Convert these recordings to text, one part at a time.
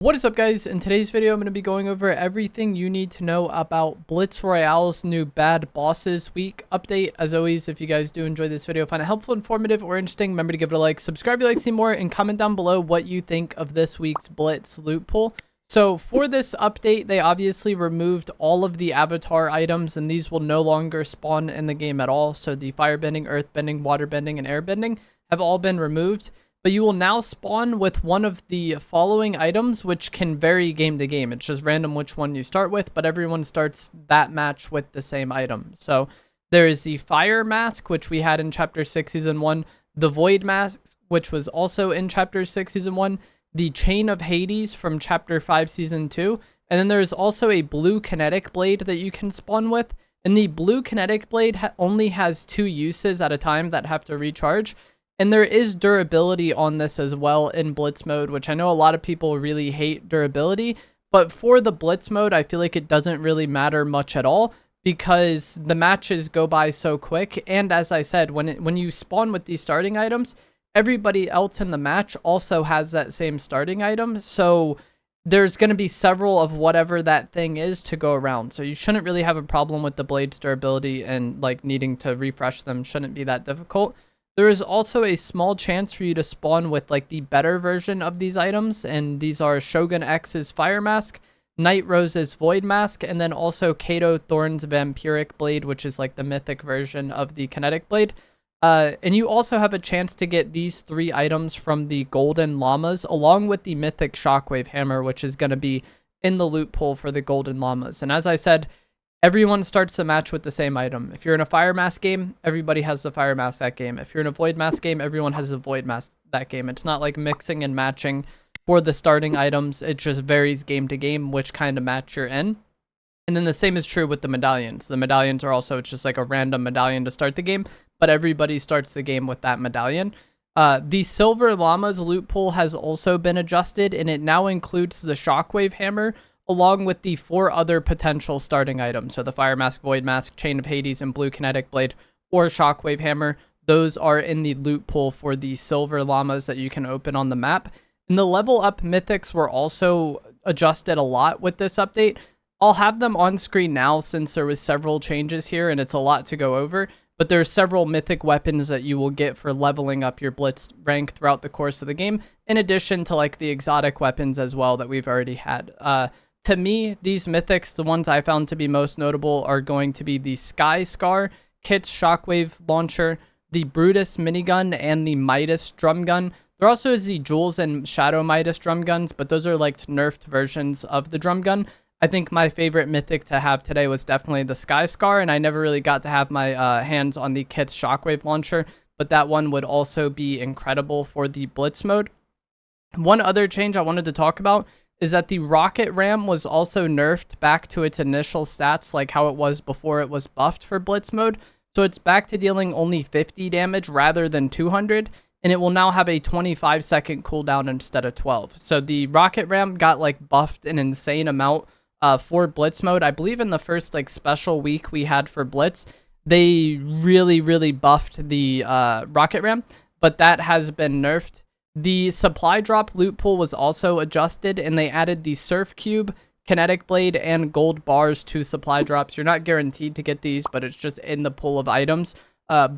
What is up, guys? In today's video, I'm going to be going over everything you need to know about Blitz Royale's new Bad Bosses Week update. As always, if you guys do enjoy this video, find it helpful, informative, or interesting, remember to give it a like, subscribe if you like to see more, and comment down below what you think of this week's Blitz loot pool. So for this update, they obviously removed all of the avatar items, and these will no longer spawn in the game at all. So the firebending, earthbending, waterbending, and airbending have all been removed. But you will now spawn with one of the following items, which can vary game to game. It's just random which one you start with, but everyone starts that match with the same item. So there is the Fire Mask, which we had in Chapter 6, Season 1. The Void Mask, which was also in Chapter 6, Season 1. The Chain of Hades from Chapter 5, Season 2. And then there's also a blue kinetic blade that you can spawn with. And the blue kinetic blade only has 2 uses at a time that have to recharge. And there is durability on this as well in Blitz mode, which I know a lot of people really hate durability. But for the Blitz mode, I feel like it doesn't really matter much at all because the matches go by so quick. And as I said, when you spawn with these starting items, everybody else in the match also has that same starting item. So there's going to be several of whatever that thing is to go around. So you shouldn't really have a problem with the blade's durability, and like needing to refresh them shouldn't be that difficult. There is also a small chance for you to spawn with like the better version of these items, and these are Shogun X's Fire Mask, Night Rose's Void Mask, and then also Kato Thorn's Vampiric Blade, which is like the mythic version of the Kinetic Blade. And you also have a chance to get these 3 items from the Golden Llamas, along with the mythic Shockwave Hammer, which is going to be in the loot pool for the Golden Llamas. And as I said, everyone starts the match with the same item. If you're in a Fire Mask game, everybody has the Fire Mask that game. If you're in a Void Mask game, everyone has a Void Mask that game. It's not like mixing and matching for the starting items. It just varies game to game which kind of match you're in. And then the same is true with the medallions. The medallions are also, it's just like a random medallion to start the game, but everybody starts the game with that medallion. The Silver Llama's loot pool has also been adjusted, and it now includes the Shockwave Hammer, along with the 4 other potential starting items. So the Fire Mask, Void Mask, Chain of Hades, and Blue Kinetic Blade, or Shockwave Hammer. Those are in the loot pool for the Silver Llamas that you can open on the map. And the level up mythics were also adjusted a lot with this update. I'll have them on screen now since there was several changes here and it's a lot to go over. But there's several mythic weapons that you will get for leveling up your Blitz rank throughout the course of the game, in addition to like the exotic weapons as well that we've already had. To me, these mythics, the ones I found to be most notable, are going to be the Sky Scar, Kit's Shockwave Launcher, the Brutus Minigun, and the Midas Drum Gun. There also is the Jules and Shadow Midas Drum Guns, but those are like nerfed versions of the Drum Gun. I think my favorite mythic to have today was definitely the Sky Scar, and I never really got to have my hands on the Kit's Shockwave Launcher, but that one would also be incredible for the Blitz mode. One other change I wanted to talk about is that the rocket ram was also nerfed back to its initial stats, like how it was before it was buffed for Blitz mode. So it's back to dealing only 50 damage rather than 200, and it will now have a 25-second cooldown instead of 12. So the rocket ram got like buffed an insane amount for Blitz mode. I believe in the first like special week we had for Blitz, they really buffed the rocket ram, but that has been nerfed. The supply drop loot pool was also adjusted, and they added the Surf Cube, Kinetic Blade, and gold bars to supply drops. You're not guaranteed to get these, but it's just in the pool of items.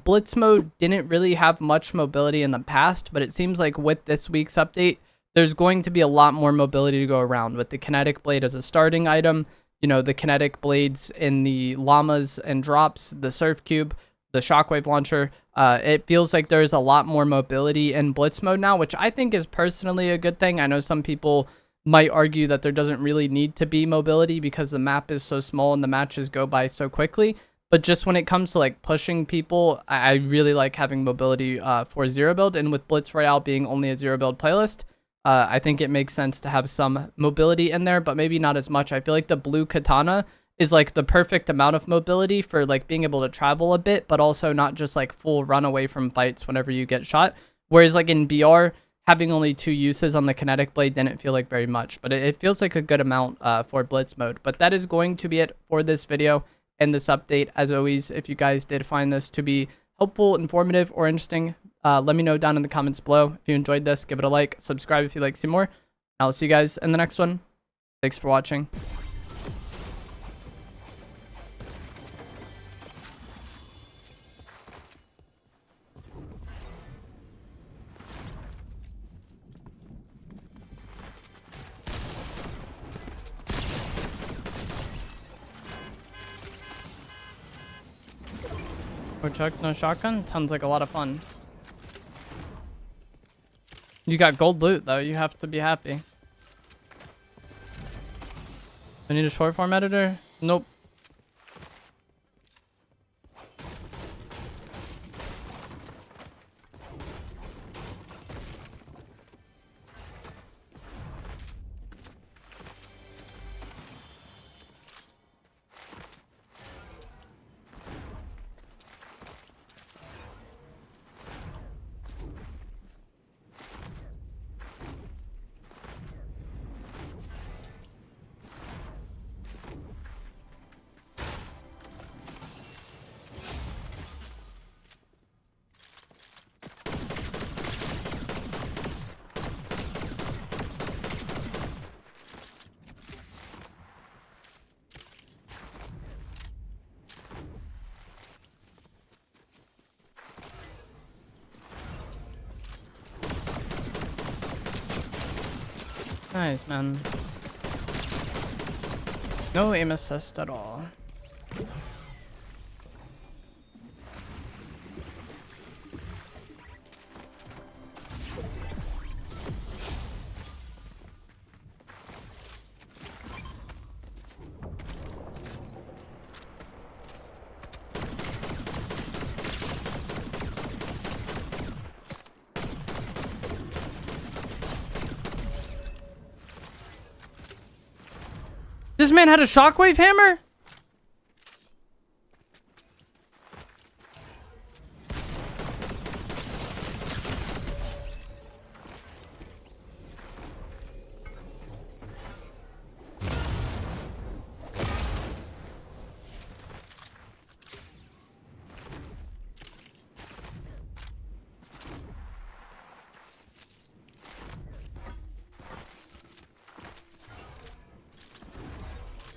Blitz mode didn't really have much mobility in the past, but it seems like with this week's update, there's going to be a lot more mobility to go around with the Kinetic Blade as a starting item. You know, the Kinetic Blades in the Llamas and drops, the Surf Cube, the Shockwave Launcher. It feels like there's a lot more mobility in Blitz mode now, which I think is personally a good thing. I know some people might argue that there doesn't really need to be mobility because the map is so small and the matches go by so quickly. But just when it comes to like pushing people, I really like having mobility for zero build. And with Blitz Royale being only a zero build playlist, I think it makes sense to have some mobility in there, but maybe not as much. I feel like the blue katana is like the perfect amount of mobility for like being able to travel a bit, but also not just like full run away from fights whenever you get shot. Whereas like in BR, having only 2 uses on the Kinetic Blade didn't feel like very much, but it feels like a good amount for Blitz mode. But that is going to be it for this video and this update. As always, if you guys did find this to be helpful, informative, or interesting, let me know down in the comments below. If you enjoyed this, give it a like, subscribe if you'd like to see more. I'll see you guys in the next one. Thanks for watching. No chucks, no shotgun? Sounds like a lot of fun. You got gold loot, though. You have to be happy. I need a short form editor? Nope. Nice, man. No aim assist at all. This man had a shockwave hammer?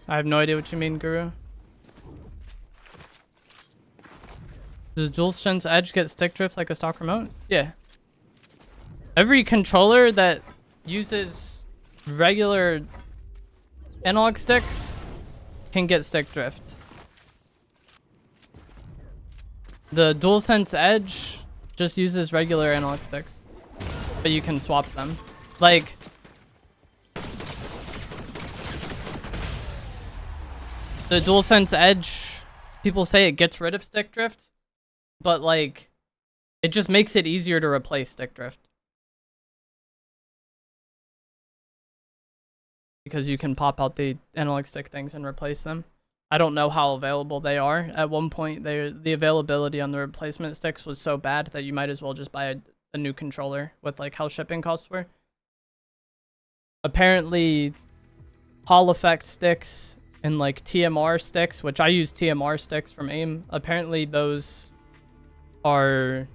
I have no idea what you mean, Guru. Does DualSense Edge get stick drift like a stock remote? Yeah. Every controller that uses regular analog sticks can get stick drift. The DualSense Edge just uses regular analog sticks, but you can swap them. Like, the DualSense Edge, people say it gets rid of stick drift, but like, it just makes it easier to replace stick drift. Because you can pop out the analog stick things and replace them. I don't know how available they are. At one point, the availability on the replacement sticks was so bad that you might as well just buy a new controller with like how shipping costs were. Apparently, Hall effect sticks and like TMR sticks, which I use TMR sticks from AIM. Apparently those are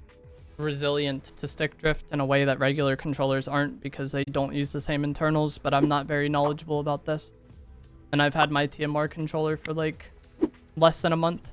resilient to stick drift in a way that regular controllers aren't because they don't use the same internals, but I'm not very knowledgeable about this. And I've had my TMR controller for like less than a month.